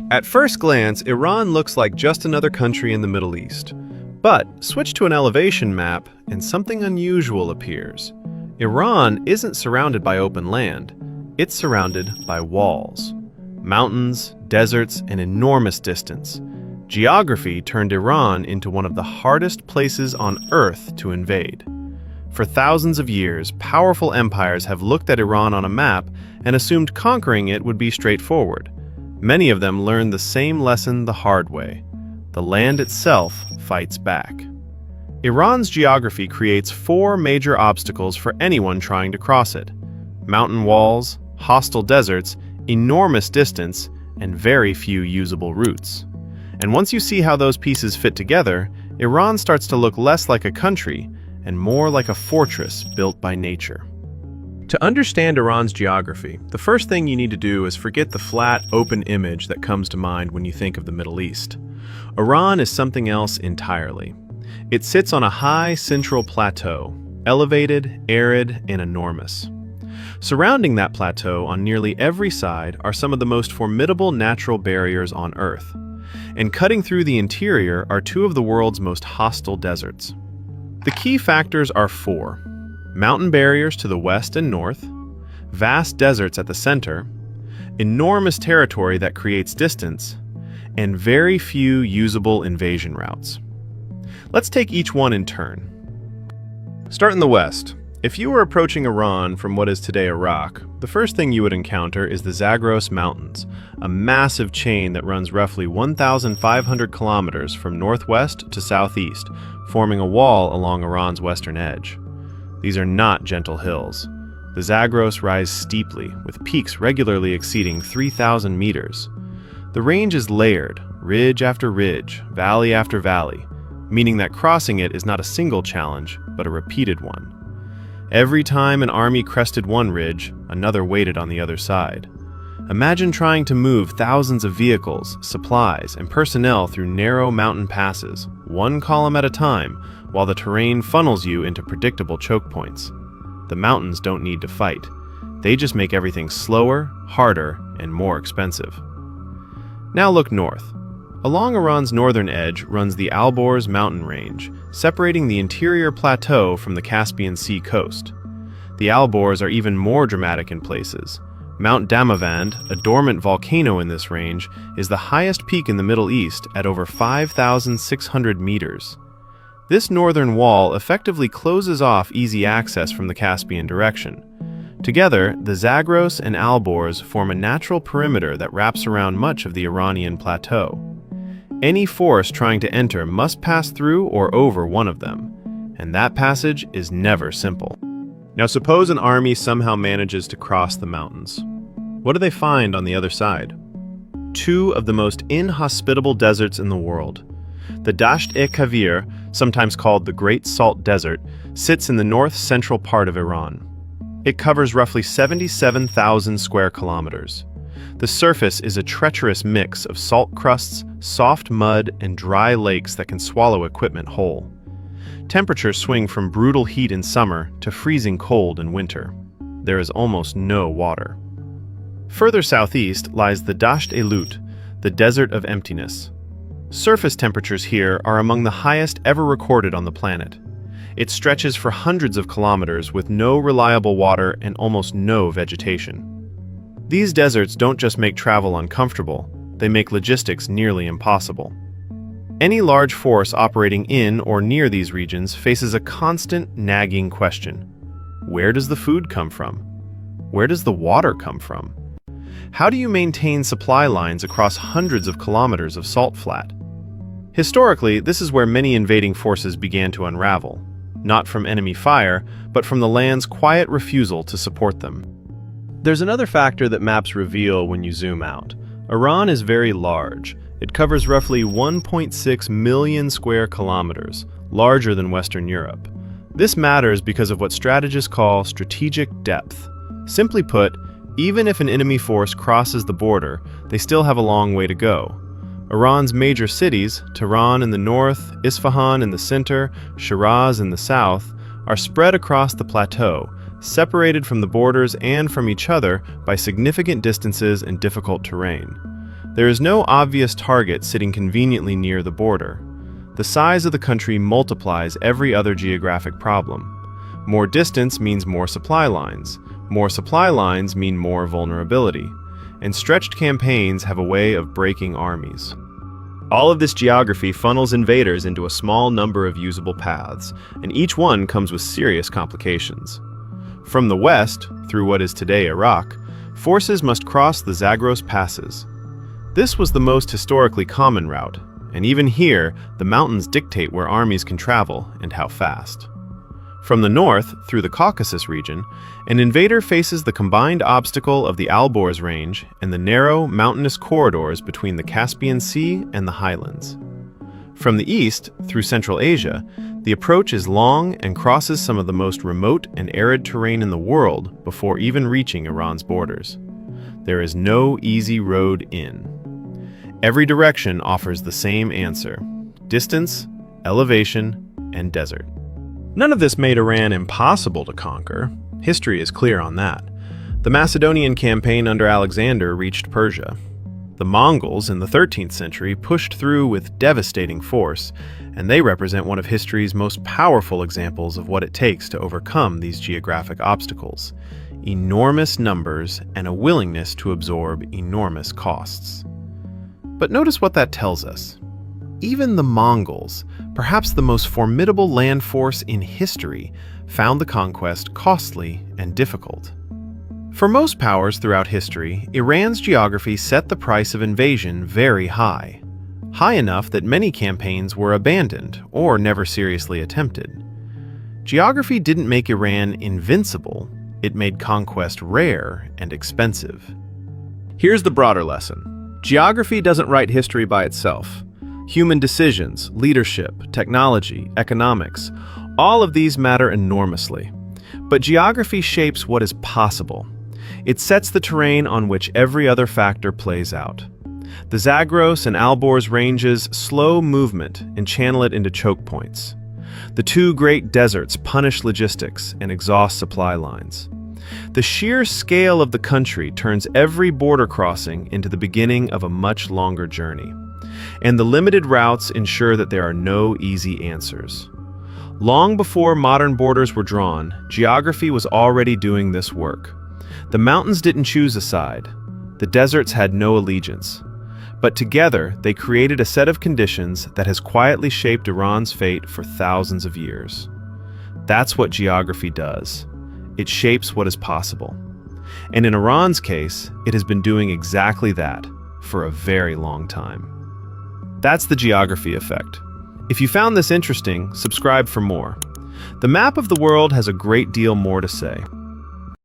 At first glance, Iran looks like just another country in the Middle East. But switch to an elevation map and something unusual appears. Iran isn't surrounded by open land, it's surrounded by walls. Mountains, deserts, and enormous distance. Geography turned Iran into one of the hardest places on Earth to invade. For thousands of years, powerful empires have looked at Iran on a map and assumed conquering it would be straightforward. Many of them learned the same lesson the hard way. The land itself fights back. Iran's geography creates 4 major obstacles for anyone trying to cross it: mountain walls, hostile deserts, enormous distance, and very few usable routes. And once you see how those pieces fit together, Iran starts to look less like a country and more like a fortress built by nature. To understand Iran's geography, the first thing you need to do is forget the flat, open image that comes to mind when you think of the Middle East. Iran is something else entirely. It sits on a high central plateau, elevated, arid, and enormous. Surrounding that plateau on nearly every side are some of the most formidable natural barriers on Earth. And cutting through the interior are 2 of the world's most hostile deserts. The key factors are 4: mountain barriers to the west and north, vast deserts at the center, enormous territory that creates distance, and very few usable invasion routes. Let's take each one in turn. Start in the west. If you were approaching Iran from what is today Iraq, the first thing you would encounter is the Zagros Mountains, a massive chain that runs roughly 1,500 kilometers from northwest to southeast, forming a wall along Iran's western edge. These are not gentle hills. The Zagros rise steeply, with peaks regularly exceeding 3,000 meters. The range is layered, ridge after ridge, valley after valley, meaning that crossing it is not a single challenge, but a repeated one. Every time an army crested one ridge, another waited on the other side. Imagine trying to move thousands of vehicles, supplies, and personnel through narrow mountain passes, one column at a time, while the terrain funnels you into predictable choke points. The mountains don't need to fight. They just make everything slower, harder, and more expensive. Now look north. Along Iran's northern edge runs the Alborz mountain range, separating the interior plateau from the Caspian Sea coast. The Alborz are even more dramatic in places. Mount Damavand, a dormant volcano in this range, is the highest peak in the Middle East at over 5,600 meters. This northern wall effectively closes off easy access from the Caspian direction. Together, the Zagros and Alborz form a natural perimeter that wraps around much of the Iranian plateau. Any force trying to enter must pass through or over one of them, and that passage is never simple. Now suppose an army somehow manages to cross the mountains. What do they find on the other side? 2 of the most inhospitable deserts in the world. The Dasht-e Kavir, sometimes called the Great Salt Desert, sits in the north-central part of Iran. It covers roughly 77,000 square kilometers. The surface is a treacherous mix of salt crusts, soft mud, and dry lakes that can swallow equipment whole. Temperatures swing from brutal heat in summer to freezing cold in winter. There is almost no water. Further southeast lies the Dasht-e Lut, the Desert of Emptiness. Surface temperatures here are among the highest ever recorded on the planet. It stretches for hundreds of kilometers with no reliable water and almost no vegetation. These deserts don't just make travel uncomfortable, they make logistics nearly impossible. Any large force operating in or near these regions faces a constant, nagging question. Where does the food come from? Where does the water come from? How do you maintain supply lines across hundreds of kilometers of salt flat? Historically, this is where many invading forces began to unravel, not from enemy fire, but from the land's quiet refusal to support them. There's another factor that maps reveal when you zoom out. Iran is very large. It covers roughly 1.6 million square kilometers, larger than Western Europe. This matters because of what strategists call strategic depth. Simply put, even if an enemy force crosses the border, they still have a long way to go. Iran's major cities, Tehran in the north, Isfahan in the center, Shiraz in the south, are spread across the plateau, separated from the borders and from each other by significant distances and difficult terrain. There is no obvious target sitting conveniently near the border. The size of the country multiplies every other geographic problem. More distance means more supply lines. More supply lines mean more vulnerability. And stretched campaigns have a way of breaking armies. All of this geography funnels invaders into a small number of usable paths, and each one comes with serious complications. From the west, through what is today Iraq, forces must cross the Zagros passes. This was the most historically common route, and even here, the mountains dictate where armies can travel and how fast. From the north, through the Caucasus region, an invader faces the combined obstacle of the Alborz range and the narrow, mountainous corridors between the Caspian Sea and the highlands. From the east, through Central Asia, the approach is long and crosses some of the most remote and arid terrain in the world before even reaching Iran's borders. There is no easy road in. Every direction offers the same answer: distance, elevation, and desert. None of this made Iran impossible to conquer. History is clear on that. The Macedonian campaign under Alexander reached Persia. The Mongols in the 13th century pushed through with devastating force, and they represent one of history's most powerful examples of what it takes to overcome these geographic obstacles: enormous numbers and a willingness to absorb enormous costs. But notice what that tells us. Even the Mongols, perhaps the most formidable land force in history, found the conquest costly and difficult. For most powers throughout history, Iran's geography set the price of invasion very high. High enough that many campaigns were abandoned or never seriously attempted. Geography didn't make Iran invincible, it made conquest rare and expensive. Here's the broader lesson. Geography doesn't write history by itself. Human decisions, leadership, technology, economics, all of these matter enormously. But geography shapes what is possible. It sets the terrain on which every other factor plays out. The Zagros and Alborz ranges slow movement and channel it into choke points. The two great deserts punish logistics and exhaust supply lines. The sheer scale of the country turns every border crossing into the beginning of a much longer journey. And the limited routes ensure that there are no easy answers. Long before modern borders were drawn, geography was already doing this work. The mountains didn't choose a side. The deserts had no allegiance. But together, they created a set of conditions that has quietly shaped Iran's fate for thousands of years. That's what geography does. It shapes what is possible. And in Iran's case, it has been doing exactly that for a very long time. That's the geography effect. If you found this interesting, subscribe for more. The map of the world has a great deal more to say.